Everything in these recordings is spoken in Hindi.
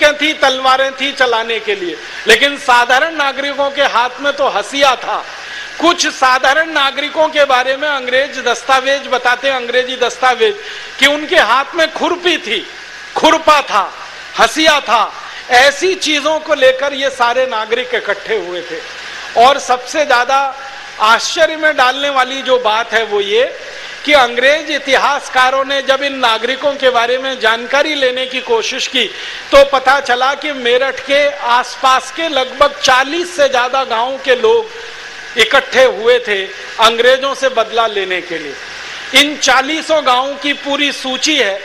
बंदूकें थी, तलवारें थी चलाने के लिए, लेकिन साधारण नागरिकों के हाथ में तो हसिया था। कुछ साधारण नागरिकों के बारे में अंग्रेज दस्तावेज बताते हैं, अंग्रेजी दस्तावेज, कि उनके हाथ में खुरपी थी, खुरपा था, हसिया था। ऐसी चीजों को लेकर ये सारे नागरिक इकट्ठे हुए थे। और सबसे ज्यादा आश्चर्य में डालने वाली जो बात है वो ये कि अंग्रेज इतिहासकारों ने जब इन नागरिकों के बारे में जानकारी लेने की कोशिश की तो पता चला कि मेरठ के आसपास के लगभग 40 से ज्यादा गांवों के लोग इकट्ठे हुए थे अंग्रेजों से बदला लेने के लिए। इन 40 गांवों की पूरी सूची है,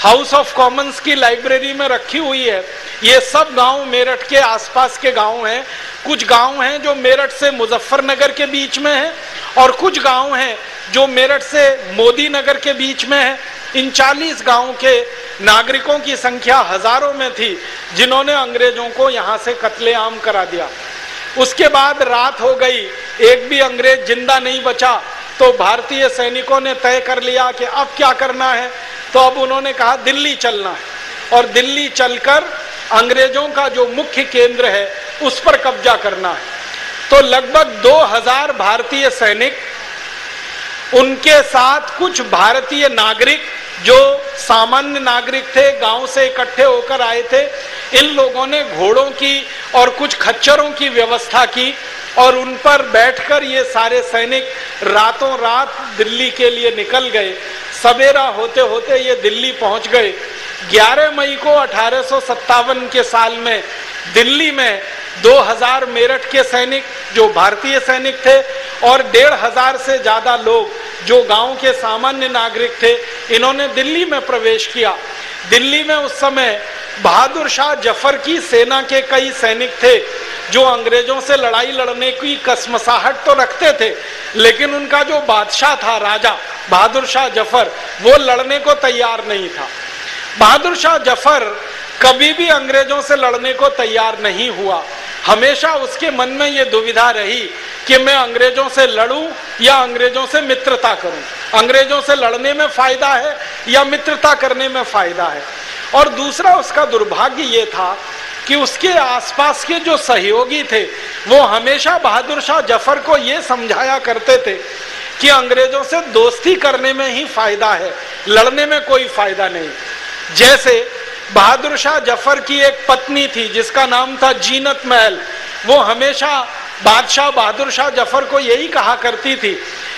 हाउस ऑफ कॉमन्स की लाइब्रेरी में रखी हुई है। ये सब गांव मेरठ के आसपास के गांव हैं। कुछ गांव हैं जो मेरठ से मुजफ्फरनगर के बीच में हैं और कुछ गांव हैं जो मेरठ से मोदी नगर के बीच में है। इन 40 गांवों के नागरिकों की संख्या हजारों में थी जिन्होंने अंग्रेजों को यहां से कत्लेआम करा दिया। उसके बाद रात हो गई, एक भी अंग्रेज जिंदा नहीं बचा, तो भारतीय सैनिकों ने तय कर लिया कि अब क्या करना है। तो अब उन्होंने कहा दिल्ली चलना है और दिल्ली चलकर अंग्रेजों का जो मुख्य केंद्र है उस पर कब्जा करना है। तो लगभग 2000 भारतीय सैनिक, उनके साथ कुछ भारतीय नागरिक जो सामान्य नागरिक थे, गांव से इकट्ठे होकर आए थे, इन लोगों ने घोड़ों की और कुछ खच्चरों की व्यवस्था की और उन पर बैठकर ये सारे सैनिक रातों रात दिल्ली के लिए निकल गए। सवेरा होते होते ये दिल्ली पहुंच गए। 11 मई को 1857 के साल में दिल्ली में 2000 मेरठ के सैनिक जो भारतीय सैनिक थे और 1500 से ज्यादा लोग जो गांव के सामान्य नागरिक थे, इन्होंने दिल्ली में प्रवेश किया। दिल्ली में उस समय बहादुर शाह जफर की सेना के कई सैनिक थे जो अंग्रेजों से लड़ाई लड़ने की कसमसाहट तो रखते थे, लेकिन उनका जो बादशाह था, राजा बहादुर शाह जफर, वो लड़ने को तैयार नहीं था। बहादुर शाह जफर कभी भी अंग्रेजों से लड़ने को तैयार नहीं हुआ। हमेशा उसके मन में ये दुविधा रही कि मैं अंग्रेजों से लड़ूं या अंग्रेजों से मित्रता करूं, अंग्रेजों से लड़ने में फायदा है या मित्रता करने में फायदा है। और दूसरा उसका दुर्भाग्य ये था कि उसके आसपास के जो सहयोगी थे वो हमेशा बहादुर शाह जफर को ये समझाया करते थे कि अंग्रेजों से दोस्ती करने में ही फायदा है, लड़ने में कोई फायदा नहीं। जैसे बहादुर शाह जफर की एक पत्नी थी जिसका नाम था जीनत महल, वो हमेशा बादशाह बहादुर शाह जफर को यही कहा करती थी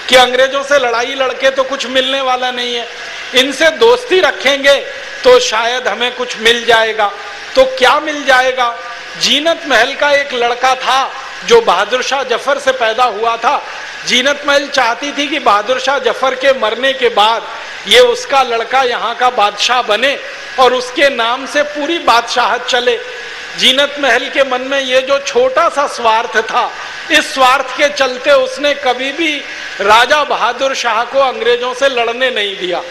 कि अंग्रेजों से लड़ाई लड़के तो कुछ मिलने वाला नहीं है, इनसे दोस्ती रखेंगे तो शायद हमें कुछ मिल जाएगा। तो क्या मिल जाएगा? जीनत महल का एक लड़का था जो बहादुर शाह जफर से पैदा हुआ था। जीनत महल चाहती थी कि बहादुर शाह जफर के मरने के बाद ये उसका लड़का यहाँ का बादशाह बने और उसके नाम से पूरी बादशाहत चले। जीनत महल के मन में ये जो छोटा सा स्वार्थ था, इस स्वार्थ के चलते उसने कभी भी राजा बहादुर शाह को अंग्रेजों से लड़ने नहीं दिया।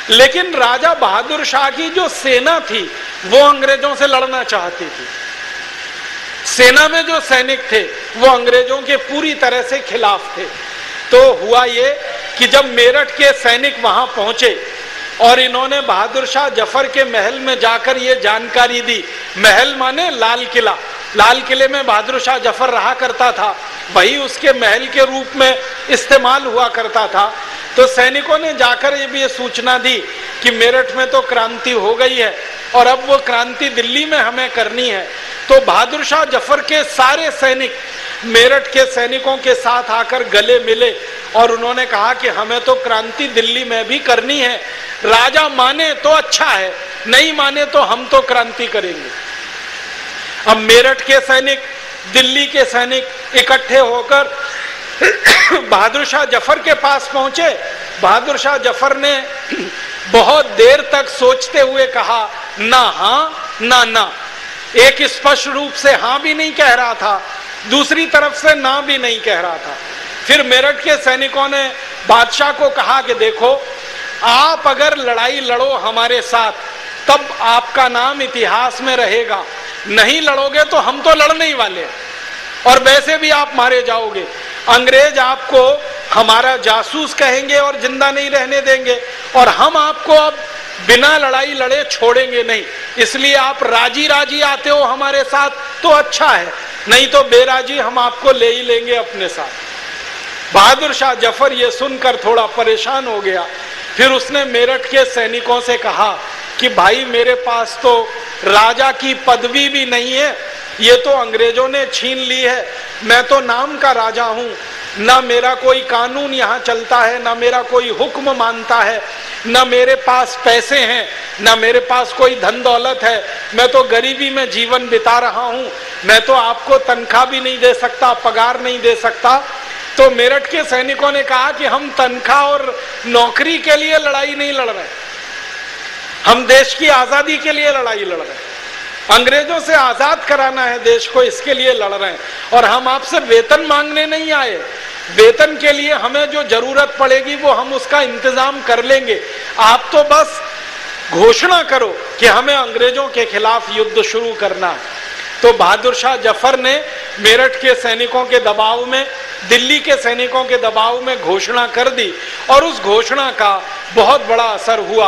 लेकिन राजा बहादुर शाह की जो सेना थी वो अंग्रेजों से लड़ना चाहती थी। सेना में जो सैनिक थे वो अंग्रेजों के पूरी तरह से खिलाफ थे। तो हुआ ये कि जब मेरठ के सैनिक वहां पहुंचे और इन्होंने बहादुर शाह जफर के महल में जाकर ये जानकारी दी, महल माने लाल किला, लाल किले में बहादुर शाह जफर रहा करता था, वही उसके महल के रूप में इस्तेमाल हुआ करता था। तो सैनिकों ने जाकर ये सूचना दी कि मेरठ में तो क्रांति हो गई है और अब वो क्रांति दिल्ली में हमें करनी है। तो बहादुर शाह जफर के सारे सैनिक मेरठ के सैनिकों के साथ आकर गले मिले और उन्होंने कहा कि हमें तो क्रांति दिल्ली में भी करनी है, राजा माने तो अच्छा है, नहीं माने तो हम तो क्रांति करेंगे। अब मेरठ के सैनिक, दिल्ली के सैनिक इकट्ठे होकर बहादुर शाह जफर के पास पहुंचे। बहादुर शाह जफर ने बहुत देर तक सोचते हुए कहा ना हां ना ना। एक स्पष्ट रूप से हां भी नहीं कह रहा था, दूसरी तरफ से ना भी नहीं कह रहा था। फिर मेरठ के सैनिकों ने बादशाह को कहा कि देखो, आप अगर लड़ाई लड़ो हमारे साथ तब आपका नाम इतिहास में रहेगा, नहीं लड़ोगे तो हम तो लड़ने ही वाले और वैसे भी आप मारे जाओगे। अंग्रेज आपको हमारा जासूस कहेंगे और जिंदा नहीं रहने देंगे और हम आपको अब बिना लड़ाई लड़े छोड़ेंगे नहीं। इसलिए आप राजी राजी आते हो हमारे साथ तो अच्छा है, नहीं तो बेराजी हम आपको ले ही लेंगे अपने साथ। बहादुर शाह जफर ये सुनकर थोड़ा परेशान हो गया। फिर उसने मेरठ के सैनिकों से कहा कि भाई मेरे पास तो राजा की पदवी भी नहीं है, ये तो अंग्रेजों ने छीन ली है। मैं तो नाम का राजा हूं, ना मेरा कोई कानून यहाँ चलता है, ना मेरा कोई हुक्म मानता है, ना मेरे पास पैसे हैं, ना मेरे पास कोई धन दौलत है। मैं तो गरीबी में जीवन बिता रहा हूं, मैं तो आपको तनख्वाह भी नहीं दे सकता, पगार नहीं दे सकता। तो मेरठ के सैनिकों ने कहा कि हम तनख्वाह और नौकरी के लिए लड़ाई नहीं लड़ रहे, हम देश की आजादी के लिए लड़ाई लड़ रहे हैं, अंग्रेजों से आजाद कराना है देश को, इसके लिए लड़ रहे हैं। और हम आपसे वेतन मांगने नहीं आए, वेतन के लिए हमें जो जरूरत पड़ेगी वो हम उसका इंतजाम कर लेंगे, आप तो बस घोषणा करो कि हमें अंग्रेजों के खिलाफ युद्ध शुरू करना है। तो बहादुर शाह जफर ने मेरठ के सैनिकों के दबाव में, दिल्ली के सैनिकों के दबाव में घोषणा कर दी और उस घोषणा का बहुत बड़ा असर हुआ।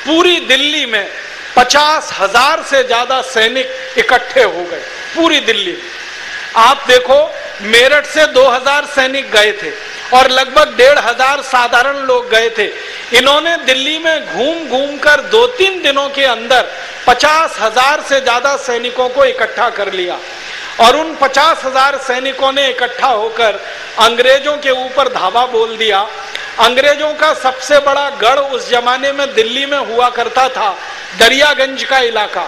पूरी दिल्ली में 50,000 से ज्यादा सैनिक इकट्ठे हो गए पूरी दिल्ली में। आप देखो मेरठ से 2000 सैनिक गए थे और लगभग 1500 साधारण लोग गए थे। इन्होंने दिल्ली में घूम घूम कर 2-3 दिनों के अंदर 50,000 से ज्यादा सैनिकों को इकट्ठा कर लिया और उन 50,000 सैनिकों ने इकट्ठा होकर अंग्रेजों के ऊपर धावा बोल दिया। अंग्रेजों का सबसे बड़ा गढ़ उस जमाने में दिल्ली में हुआ करता था दरियागंज का इलाका।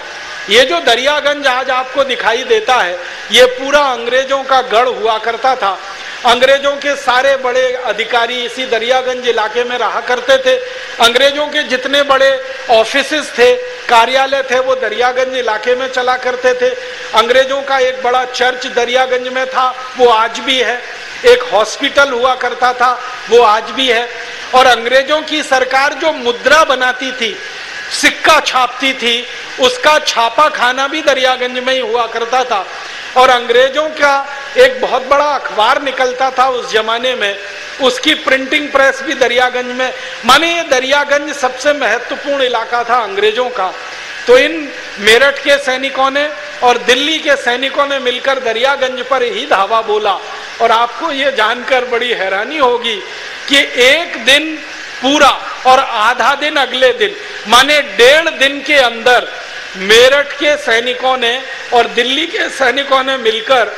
ये जो दरियागंज आज आपको दिखाई देता है, ये पूरा अंग्रेजों का गढ़ हुआ करता था। अंग्रेजों के सारे बड़े अधिकारी इसी दरियागंज इलाके में रहा करते थे। अंग्रेजों के जितने बड़े ऑफिसेस थे, कार्यालय थे, वो दरियागंज इलाके में चला करते थे। अंग्रेजों का एक बड़ा चर्च दरियागंज में था, वो आज भी है। एक हॉस्पिटल हुआ करता था, वो आज भी है। और अंग्रेजों की सरकार जो मुद्रा बनाती थी, सिक्का छापती थी, उसका छापा खाना भी दरियागंज में ही हुआ करता था। और अंग्रेजों का एक बहुत बड़ा अखबार निकलता था उस जमाने में, उसकी प्रिंटिंग प्रेस भी दरियागंज में। माने ये दरियागंज सबसे महत्वपूर्ण इलाका था अंग्रेजों का। तो इन मेरठ के सैनिकों ने और दिल्ली के सैनिकों ने मिलकर दरियागंज पर ही धावा बोला। और आपको ये जानकर बड़ी हैरानी होगी कि एक दिन पूरा और आधा दिन अगले दिन, माने 1.5 दिन के अंदर मेरठ के सैनिकों ने और दिल्ली के सैनिकों ने मिलकर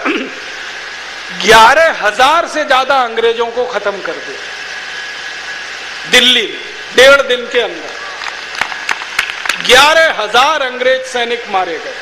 11,000 से ज्यादा अंग्रेजों को खत्म कर दिया दिल्ली में। 1.5 दिन के अंदर 11,000 अंग्रेज सैनिक मारे गए।